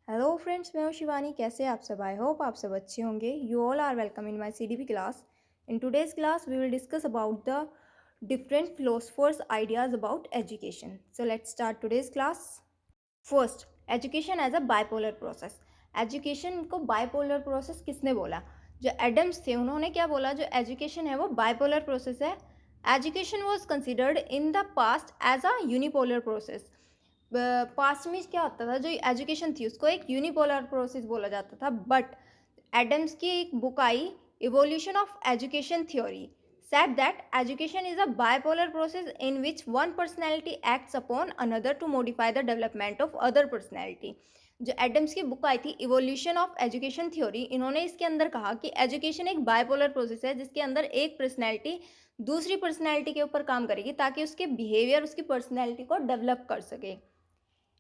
Hello friends, मैं हूँ शिवानी। कैसे हैं आप सब? आई होप आप सब अच्छे होंगे। You all are welcome in my CDP class. In today's class we will discuss about the different philosophers ideas about education. So let's start today's class. First, education as a bipolar process. Education को bipolar process किसने बोला? जो Adams थे उन्होंने क्या बोला, जो education है वो बाइपोलर प्रोसेस है। Education was considered in the past as a unipolar process. Past में क्या होता था, जो एजुकेशन थी उसको एक यूनिपोलर प्रोसेस बोला जाता था। बट एडम्स की एक book I, evolution of education theory, said that education is a bipolar process in which one personality acts upon another to modify the development of other personality। जो Adams की book आई थी evolution of education theory, इन्होंने इसके अंदर कहा कि education एक bipolar process है जिसके अंदर एक पर्सनैलिटी दूसरी पर्सनैलिटी के ऊपर काम करेगी ताकि उसके बिहेवियर उसकी पर्सनैलिटी को डेवलप कर सके।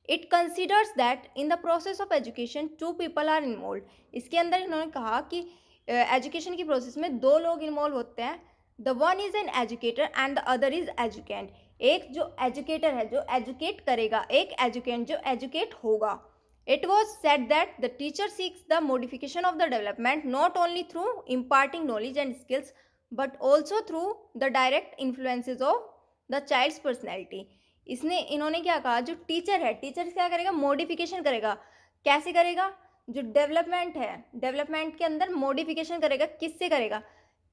It considers that in the process of education two people are involve. इसके अंदर इन्होंने कहा कि एजुकेशन की प्रोसेस में दो लोग इन्वॉल्व होते हैं। The one is an educator and the other is educand. एक जो एजुकेटर है जो एजुकेट करेगा, एक एजुकेंट जो एजुकेट होगा। It was said that the teacher seeks the modification of the development not only through imparting knowledge and skills but also through the direct influences of the child's personality. इन्होंने क्या कहा, जो teacher है, teacher क्या करेगा, modification करेगा। कैसे करेगा? जो डेवलपमेंट है, डेवलपमेंट के अंदर मॉडिफिकेशन करेगा। किससे करेगा?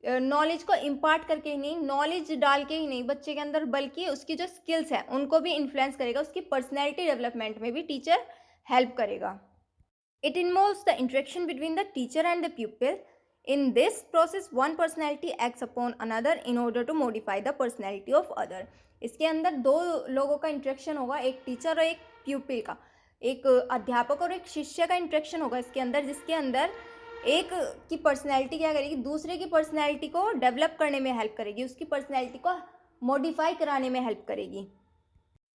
नॉलेज को इम्पार्ट करके ही नहीं, नॉलेज डाल के ही नहीं बच्चे के अंदर, बल्कि उसकी जो स्किल्स है उनको भी इन्फ्लुएंस करेगा। उसकी पर्सनैलिटी डेवलपमेंट में भी टीचर हेल्प करेगा। It involves the interaction between the teacher and the pupil. In this process, one personality acts upon another in order to modify the personality of other. इसके अंदर दो लोगों का इंट्रैक्शन होगा, एक टीचर और एक प्यूपिल का, एक अध्यापक और एक शिष्य का इंट्रैक्शन होगा इसके अंदर, जिसके अंदर एक की पर्सनैलिटी क्या करेगी, दूसरे की पर्सनैलिटी को डेवलप करने में हेल्प करेगी, उसकी पर्सनैलिटी को मॉडिफाई कराने में हेल्प करेगी।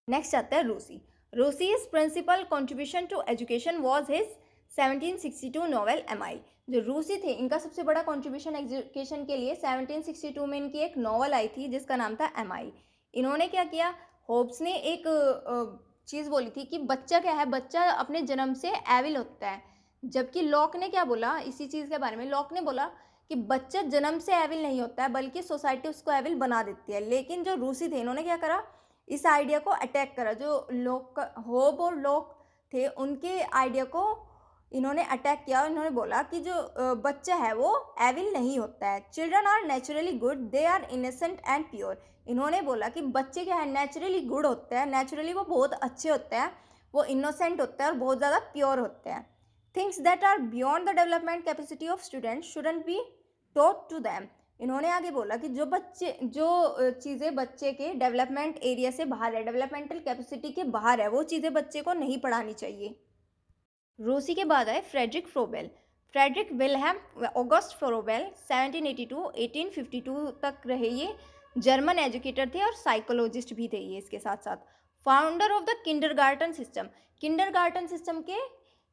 नेक्स्ट आता है Rousseau. Rousseau's principal contribution to education was his 1762 novel Emile. जो रूसी थे इनका सबसे बड़ा कंट्रीब्यूशन एजुकेशन के लिए 1762 में इनकी एक नॉवल आई थी जिसका नाम था एम.आई। इन्होंने क्या किया, होब्स ने एक चीज़ बोली थी कि बच्चा क्या है, बच्चा अपने जन्म से एविल होता है। जबकि लॉक ने क्या बोला इसी चीज़ के बारे में, लॉक ने बोला कि बच्चा जन्म से एविल नहीं होता है बल्कि सोसाइटी उसको एविल बना देती है। लेकिन जो रूसी थे इन्होंने क्या करा, इस आइडिया को अटैक करा। जो लोग होब और लॉक थे उनके आइडिया को इन्होंने अटैक किया और इन्होंने बोला कि जो बच्चा है वो एविल नहीं होता है। Children are naturally good, they are innocent and pure. इन्होंने बोला कि बच्चे क्या है, नेचुरली गुड होते हैं, नेचुरली वो बहुत अच्छे होते हैं, वो इनोसेंट होते हैं और बहुत ज़्यादा प्योर होते हैं। Things that are beyond the development capacity of student shouldn't be taught to them. इन्होंने आगे बोला कि जो चीज़ें बच्चे के डेवलपमेंट एरिया से बाहर है, डेवलपमेंटल कैपेसिटी के बाहर है, वो चीज़ें बच्चे को नहीं पढ़ानी चाहिए। रूसी के बाद आए Friedrich Froebel. Friedrich Wilhelm August Froebel 1782-1852 तक रहे। ये जर्मन एजुकेटर थे और साइकोलॉजिस्ट भी थे ये इसके साथ साथ। Founder of the kindergarten system. Kindergarten system के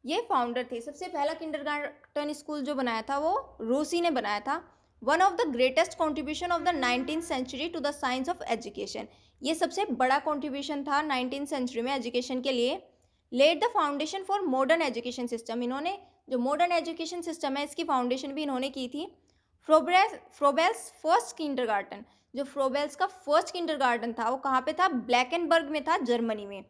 ये फाउंडर थे। सबसे पहला किंडरगार्टन स्कूल जो बनाया था वो रूसी ने बनाया था। One of the greatest contribution of the 19th century to the science of education. ये सबसे बड़ा कॉन्ट्रीब्यूशन था 19th सेंचुरी में एजुकेशन के लिए। Led the foundation for modern education system. इन्होंने जो मॉडर्न एजुकेशन सिस्टम है इसकी फाउंडेशन भी इन्होंने की थी। फ्रोबेल्स फर्स्ट किंडरगार्टन। जो फ्रोबेल्स का फर्स्ट किंडरगार्टन था वो कहाँ पे था, ब्लैकेनबर्ग में था, जर्मनी में।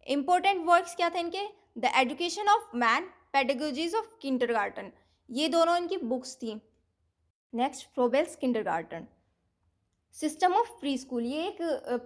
इंपॉर्टेंट वर्क्स क्या थे इनके, the education of man, pedagogies of kindergarten, ये दोनों इनकी बुक्स थी। Next, Froebel's kindergarten. System of pre school. ये एक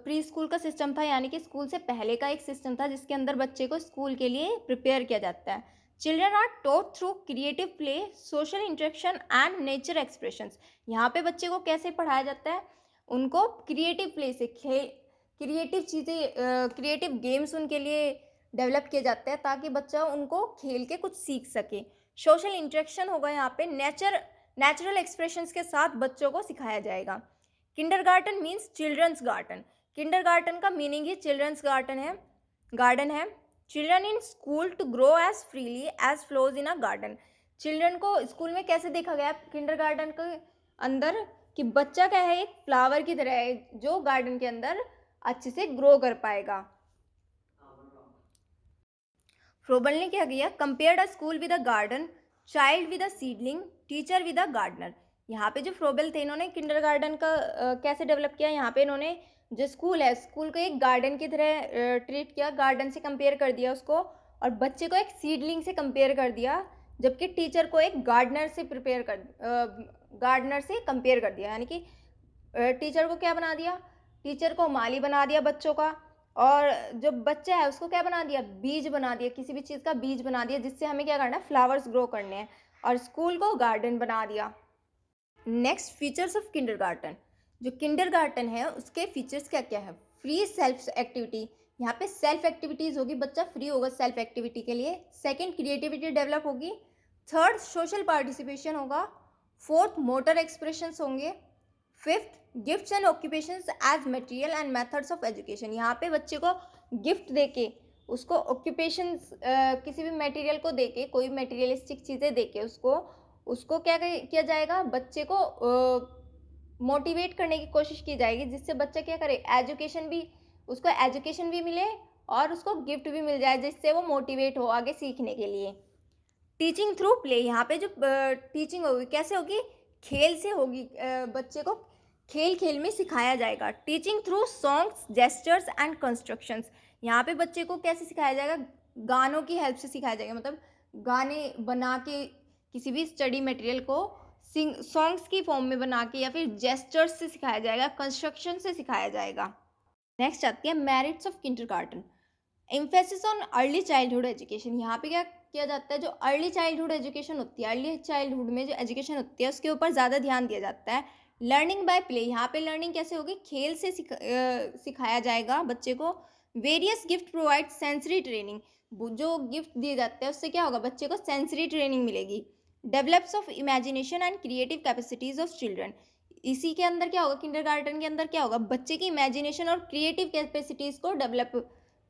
प्री स्कूल का सिस्टम था, यानी कि स्कूल से पहले का एक सिस्टम था जिसके अंदर बच्चे को स्कूल के लिए प्रिपेयर किया जाता है। Children are taught through creative play, social interaction and nature expressions. यहाँ पे बच्चे को कैसे पढ़ाया जाता है, उनको क्रिएटिव प्ले से, क्रिएटिव चीज़ें, क्रिएटिव गेम्स उनके लिए डेवलप किए जाते हैं ताकि बच्चा उनको खेल के कुछ सीख सके। सोशल इंटरेक्शन होगा यहाँ पे, नेचुरल एक्सप्रेशंस के साथ बच्चों को सिखाया जाएगा। Kindergarten means children's garden. Kindergarten का मीनिंग ही चिल्ड्रंस गार्डन है। Children in school to grow as freely as flows in a garden. Children को स्कूल में कैसे देखा गया किंडरगार्टन के अंदर, कि बच्चा क्या है, एक फ्लावर की तरह है जो गार्डन के अंदर अच्छे से ग्रो कर पाएगा। फ्रोबल ने क्या किया, compared a school with a garden, child with a seedling, teacher with a gardener. यहाँ पे जो फ्रोबल थे इन्होंने किंडरगार्टन का कैसे डेवलप किया, यहाँ पे इन्होंने जो स्कूल है स्कूल को एक गार्डन की तरह ट्रीट किया, गार्डन से कंपेयर कर दिया उसको, और बच्चे को एक सीडलिंग से कंपेयर कर दिया, जबकि टीचर को एक गार्डनर से गार्डनर से कंपेयर कर दिया। यानी कि टीचर को क्या बना दिया, टीचर को माली बना दिया बच्चों का, और जो बच्चा है उसको क्या बना दिया, बीज बना दिया, किसी भी चीज़ का बीज बना दिया जिससे हमें क्या करना है, फ्लावर्स ग्रो करने हैं, और स्कूल को गार्डन बना दिया। Next, features of kindergarten. जो किंडरगार्टन है उसके फीचर्स क्या क्या है, फ्री सेल्फ एक्टिविटी, यहाँ पे सेल्फ एक्टिविटीज़ होगी, बच्चा फ्री होगा सेल्फ एक्टिविटी के लिए। सेकंड, क्रिएटिविटी डेवलप होगी। थर्ड, सोशल पार्टिसिपेशन होगा। फोर्थ, मोटर एक्सप्रेशंस होंगे। Fifth, gifts and occupations as material and methods of education, यहाँ पे बच्चे को गिफ्ट देके, उसको ऑक्यूपेशंस किसी भी मटेरियल को देके, कोई मटेरियलिस्टिक चीज़ें देके उसको क्या किया जाएगा, बच्चे को मोटिवेट करने की कोशिश की जाएगी, जिससे बच्चा क्या करे, उसको एजुकेशन भी मिले और उसको गिफ्ट भी मिल जाए, जिससे वो मोटिवेट हो आगे सीखने के लिए। टीचिंग थ्रू प्ले, यहाँ पे जो टीचिंग होगी कैसे होगी, खेल से होगी, बच्चे को खेल खेल में सिखाया जाएगा। Teaching through songs, gestures and constructions, यहाँ पे बच्चे को कैसे सिखाया जाएगा, गानों की हेल्प से सिखाया जाएगा, मतलब गाने बना के किसी भी स्टडी मटेरियल को सॉन्ग्स की फॉर्म में बना के, या फिर जेस्चर्स से सिखाया जाएगा, कंस्ट्रक्शन से सिखाया जाएगा। नेक्स्ट आती है merits of kindergarten. Emphasis on early childhood education, यहाँ पे क्या किया जाता है, जो अर्ली चाइल्डहुड एजुकेशन होती है, अर्ली चाइल्डहुड में जो एजुकेशन होती है उसके ऊपर ज़्यादा ध्यान दिया जाता है। लर्निंग बाय प्ले, यहाँ पे लर्निंग कैसे होगी, खेल से सिखाया जाएगा बच्चे को। Various gift provide sensory training, जो गिफ्ट दिए जाते हैं उससे क्या होगा, बच्चे को सेंसरी ट्रेनिंग मिलेगी। Develops of imagination and creative capacities of children, इसी के अंदर क्या होगा, किंडरगार्टन के अंदर क्या होगा, बच्चे की इमेजिनेशन और क्रिएटिव कैपेसिटीज को डेवलप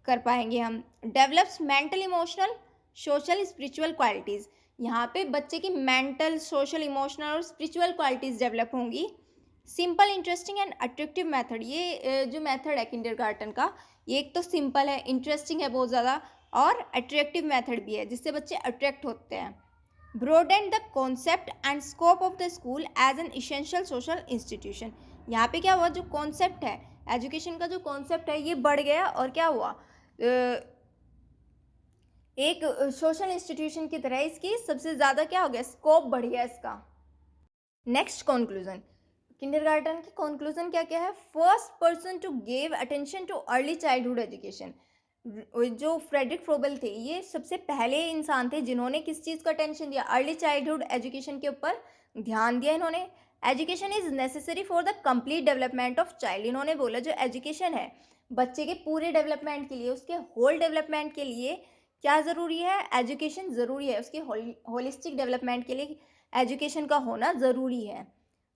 कर पाएंगे हम। Develops mental, emotional, social, spiritual qualities, यहाँ पे बच्चे की मेंटल, सोशल, इमोशनल और स्पिरिचुअल क्वालिटीज़ डेवलप होंगी। Simple, interesting and attractive method, ये जो मेथड है किंडरगार्टन का, ये एक तो सिंपल है, इंटरेस्टिंग है बहुत ज़्यादा, और अट्रैक्टिव मेथड भी है जिससे बच्चे अट्रैक्ट होते हैं। Broaden the concept and scope of the school as an essential social institution, यहाँ पे क्या हुआ, जो कॉन्सेप्ट है एजुकेशन का, जो कॉन्सेप्ट है ये बढ़ गया, और क्या हुआ, एक सोशल इंस्टीट्यूशन की तरह इसकी सबसे ज़्यादा क्या हो गया, स्कोप बढ़ गया इसका। Next, conclusion. किंडरगार्टन की कंक्लूजन क्या क्या है, first person to give attention to early childhood education, जो फ्रेडरिक फ्रोबल थे ये सबसे पहले इंसान थे जिन्होंने किस चीज़ का अटेंशन दिया, अर्ली चाइल्डहुड एजुकेशन के ऊपर ध्यान दिया इन्होंने। Education is necessary for the complete development of child, इन्होंने बोला जो एजुकेशन है बच्चे के पूरे डेवलपमेंट के लिए, उसके होल डेवलपमेंट के लिए क्या ज़रूरी है, एजुकेशन ज़रूरी है, उसके होलिस्टिक डेवलपमेंट के लिए एजुकेशन का होना ज़रूरी है।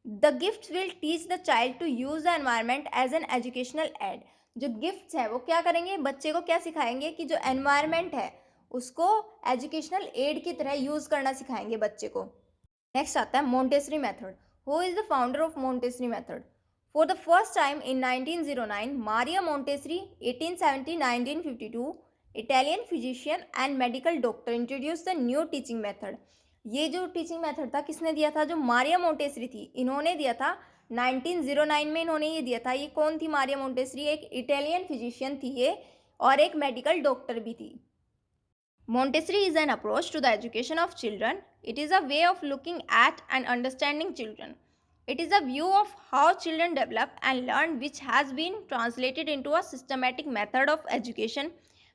The gift will teach the child to use the environment as an educational aid, जो गिफ्ट्स है वो क्या करेंगे, बच्चे को क्या सिखाएंगे कि जो एनवायरनमेंट है उसको एजुकेशनल एड की तरह यूज़ करना सिखाएंगे बच्चे को। नेक्स्ट आता है Montessori method. Who is the founder of Montessori method? For the first time in 1909, Maria Montessori 1870-1952, Italian physician and medical doctor, introduce the new teaching method. ये जो टीचिंग मेथड था किसने दिया था, जो मारिया मोंटेसरी थी इन्होंने दिया था 1909 में, इन्होंने ये दिया था। ये कौन थी मारिया मोंटेसरी? एक इटालियन फिजिशियन थी ये, और एक मेडिकल डॉक्टर भी थी। Montessori is an approach to the education of children. It is a way of looking at and understanding children. It is a view of how children develop and learn which has been translated into a systematic method of education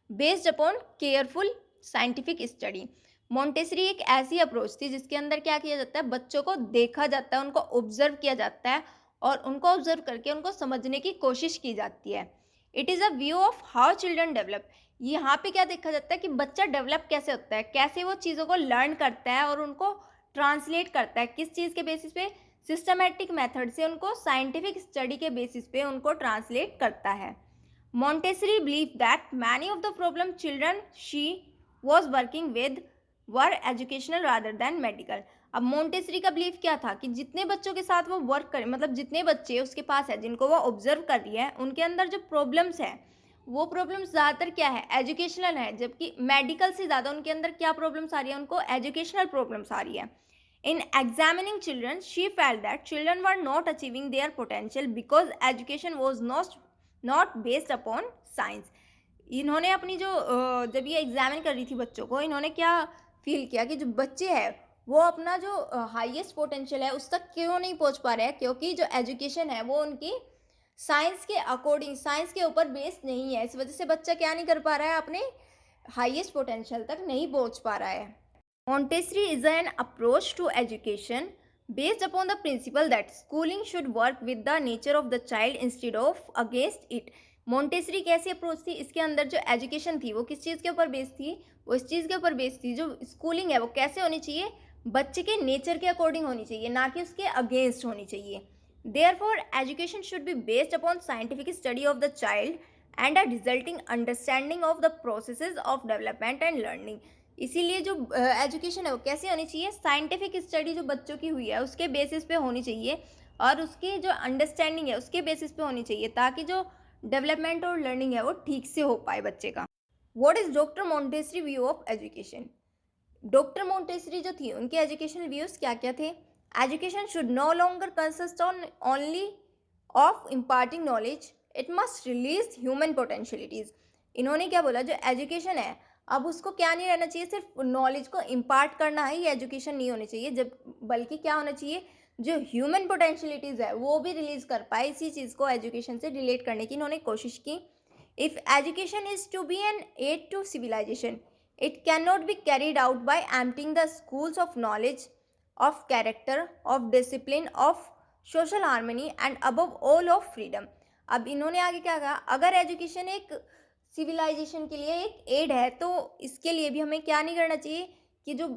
based upon careful scientific study. Montessori एक ऐसी approach थी जिसके अंदर क्या किया जाता है, बच्चों को देखा जाता है, उनको ऑब्जर्व किया जाता है और उनको ऑब्जर्व करके उनको समझने की कोशिश की जाती है। It is a view of how children develop, यहाँ पे क्या देखा जाता है कि बच्चा डेवलप कैसे होता है, कैसे वो चीज़ों को लर्न करता है और उनको ट्रांसलेट करता है, किस चीज़ के बेसिस पे, सिस्टमेटिक मेथड से उनको साइंटिफिक स्टडी के बेसिस पे उनको ट्रांसलेट करता है। Montessori believe that many of the problem children she was working with were educational rather than medical. अब मोंटेसरी का बिलीव क्या था कि जितने बच्चों के साथ वो वर्क करे, मतलब जितने बच्चे उसके पास है जिनको वो ऑब्जर्व कर रही है, उनके अंदर जो प्रॉब्लम्स है वो प्रॉब्लम्स ज़्यादातर क्या है, एजुकेशनल है, जबकि मेडिकल से ज़्यादा उनके अंदर क्या प्रॉब्लम्स आ रही है, उनको एजुकेशनल प्रॉब्लम्स आ रही है. In examining children, she felt that children were not achieving their potential because education was not based upon science. इन्होंने अपनी जो जब ये एग्जामिन कर रही थी बच्चों को, इन्होंने क्या फील किया कि जो बच्चे हैं वो अपना जो हाईएस्ट पोटेंशियल है उस तक क्यों नहीं पहुंच पा रहे हैं, क्योंकि जो एजुकेशन है वो उनकी साइंस के अकॉर्डिंग, साइंस के ऊपर बेस्ड नहीं है. इस वजह से बच्चा क्या नहीं कर पा रहा है, अपने हाईएस्ट पोटेंशियल तक नहीं पहुंच पा रहा है. Montessori is an approach to education based upon the principle that schooling should work with the nature of the child instead of against it. Montessori कैसी अप्रोच थी, इसके अंदर जो एजुकेशन थी वो किस चीज़ के ऊपर बेस्ड थी, वो इस चीज़ के ऊपर बेस्ड थी, जो स्कूलिंग है वो कैसे होनी चाहिए, बच्चे के नेचर के अकॉर्डिंग होनी चाहिए, ना कि उसके अगेंस्ट होनी चाहिए. Therefore, education should be based upon scientific study of the child and a resulting understanding of the processes of development and learning. इसीलिए जो एजुकेशन है वो कैसे होनी चाहिए, साइंटिफिक स्टडी जो बच्चों की हुई है उसके बेसिस पे होनी चाहिए, और उसकी जो अंडरस्टैंडिंग है उसके बेसिस पे होनी चाहिए, ताकि जो डेवलपमेंट और लर्निंग है वो ठीक से हो पाए बच्चे का. What is doctor Montessori view of education? Doctor Montessori जो थी उनके एजुकेशनल व्यूज क्या क्या थे? Education should know longer consist on only of imparting knowledge, it must release human potentialities. इन्होंने क्या बोला, जो एजुकेशन है अब उसको क्या नहीं रहना चाहिए, सिर्फ नॉलेज को इम्पार्ट करना है, ये एजुकेशन नहीं होनी चाहिए, जब बल्कि क्या होना चाहिए, जो ह्यूमन पोटेंशियलिटीज़ है वो भी रिलीज कर पाए. इसी चीज़ को एजुकेशन से रिलेट करने की इन्होंने कोशिश की. If education is to be an aid to civilization, it can not be carried out by emptying the schools of knowledge, of character, of discipline, of social harmony and above all of freedom. अब इन्होंने आगे क्या कहा, अगर education एक civilisation के लिए एक एड है, तो इसके लिए भी हमें क्या नहीं करना चाहिए कि जो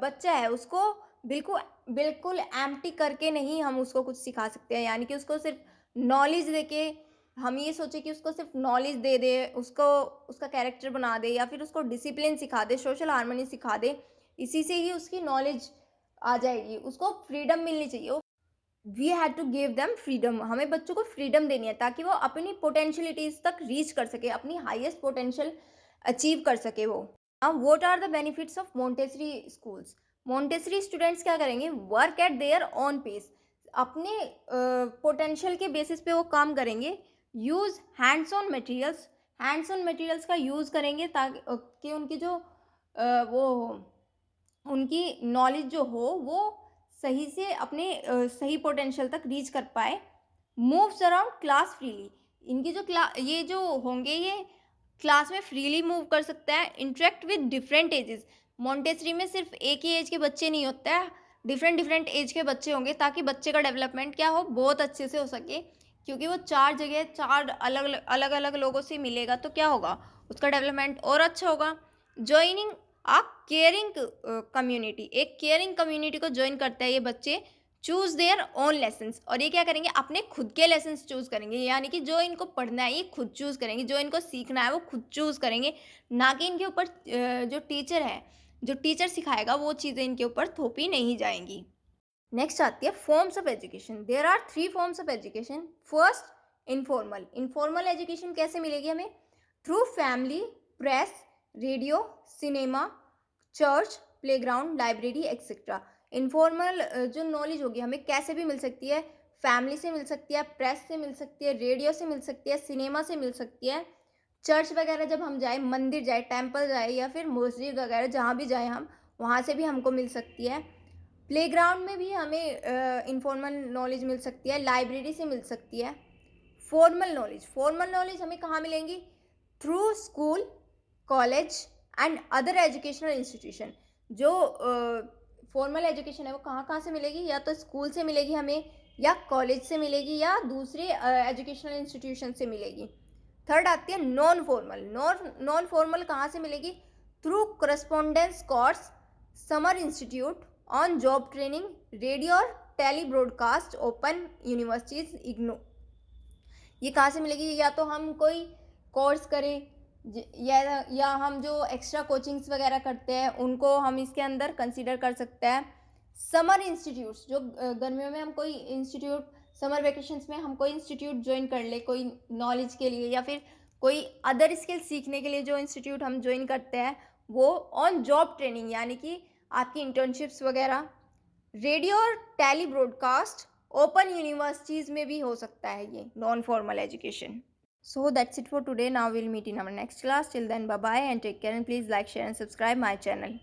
बच्चा है उसको बिल्कुल बिल्कुल एम्प्टी करके नहीं हम उसको कुछ सिखा सकते हैं, यानी कि उसको सिर्फ नॉलेज देके हम ये सोचे कि उसको सिर्फ नॉलेज दे दे, उसको उसका कैरेक्टर बना दे, या फिर उसको डिसिप्लिन सिखा दे, सोशल हार्मनी सिखा दे, इसी से ही उसकी नॉलेज आ जाएगी. उसको फ्रीडम मिलनी चाहिए. We had to give them freedom, हमें बच्चों को फ्रीडम देनी है ताकि वो अपनी पोटेंशियलिटीज तक रीच कर सके, अपनी हाईएस्ट पोटेंशियल अचीव कर सके वो. अब what are the benefits of Montessori schools? Montessori students क्या करेंगे, work at their on pace, अपने पोटेंशियल के बेसिस पे वो काम करेंगे. यूज़ हैंड्स ऑन मटेरियल्स का यूज़ करेंगे ताकि कि उनकी जो वो उनकी नॉलेज जो हो वो सही से अपने सही पोटेंशियल तक रीच कर पाए. मूव्स अराउंड क्लास फ्रीली, इनकी जो ये जो होंगे ये क्लास में फ्रीली मूव कर सकता है. Interact with different ages, Montessori में सिर्फ एक ही एज के बच्चे नहीं होता है, डिफरेंट एज के बच्चे होंगे, ताकि बच्चे का डेवलपमेंट क्या हो, बहुत अच्छे से हो सके, क्योंकि वो चार अलग अलग लोगों से मिलेगा, तो क्या होगा, उसका डेवलपमेंट और अच्छा होगा. ज्वाइनिंग आ केयरिंग कम्युनिटी, एक केयरिंग कम्युनिटी को ज्वाइन करते हैं ये बच्चे. चूज़ देयर ओन लेसन्स, और ये क्या करेंगे, अपने खुद के लेसन्स चूज़ करेंगे, यानी कि जो इनको पढ़ना है ये खुद चूज़ करेंगे, जो इनको सीखना है वो खुद चूज़ करेंगे, ना कि इनके ऊपर जो टीचर है, जो टीचर सिखाएगा वो चीज़ें इनके ऊपर थोपी नहीं जाएंगी. नेक्स्ट आती है forms of education. There are 3 forms of education. First, informal. Informal education कैसे मिलेगी हमें, through family, press, radio, cinema, church, playground, library etcetera. Informal जो नॉलेज होगी हमें कैसे भी मिल सकती है, फैमिली से मिल सकती है, प्रेस से मिल सकती है, रेडियो से मिल सकती है, सिनेमा से मिल सकती है, चर्च वगैरह जब हम जाए, मंदिर जाए, टेम्पल जाए, या फिर मस्जिद वगैरह जहाँ भी जाए हम, वहाँ से भी हमको मिल सकती है. प्लेग्राउंड में भी हमें इनफॉर्मल नॉलेज मिल सकती है, लाइब्रेरी से मिल सकती है. फॉर्मल नॉलेज हमें कहाँ मिलेंगी, through school, college and other educational institution. जो फॉर्मल एजुकेशन है वो कहाँ कहाँ से मिलेगी, या तो स्कूल से मिलेगी हमें, या कॉलेज से मिलेगी, या दूसरे एजुकेशनल इंस्टीट्यूशन से मिलेगी. थर्ड आती है नॉन फॉर्मल. नॉन फॉर्मल कहाँ से मिलेगी, through correspondence course, summer institute, on job training, radio और tele broadcast, open universities, IGNOU. ये कहाँ से मिलेगी, या तो हम कोई कोर्स करें, या हम जो एक्स्ट्रा कोचिंग्स वगैरह करते हैं उनको हम इसके अंदर कंसीडर कर सकते हैं. समर इंस्टीट्यूट्स, जो गर्मियों में हम कोई इंस्टीट्यूट, समर वेकेशंस में हम कोई इंस्टीट्यूट ज्वाइन कर ले कोई नॉलेज के लिए, या फिर कोई अदर स्किल सीखने के लिए जो इंस्टीट्यूट हम ज्वाइन करते हैं वो ऑन जॉब ट्रेनिंग, यानी कि आपकी इंटर्नशिप्स वगैरह, रेडियो और टेली ब्रॉडकास्ट, ओपन यूनिवर्सिटीज़ में भी हो सकता है ये non formal education. So that's it for today, now will meet in our next class, till then bye bye and take care and please like share and subscribe my channel.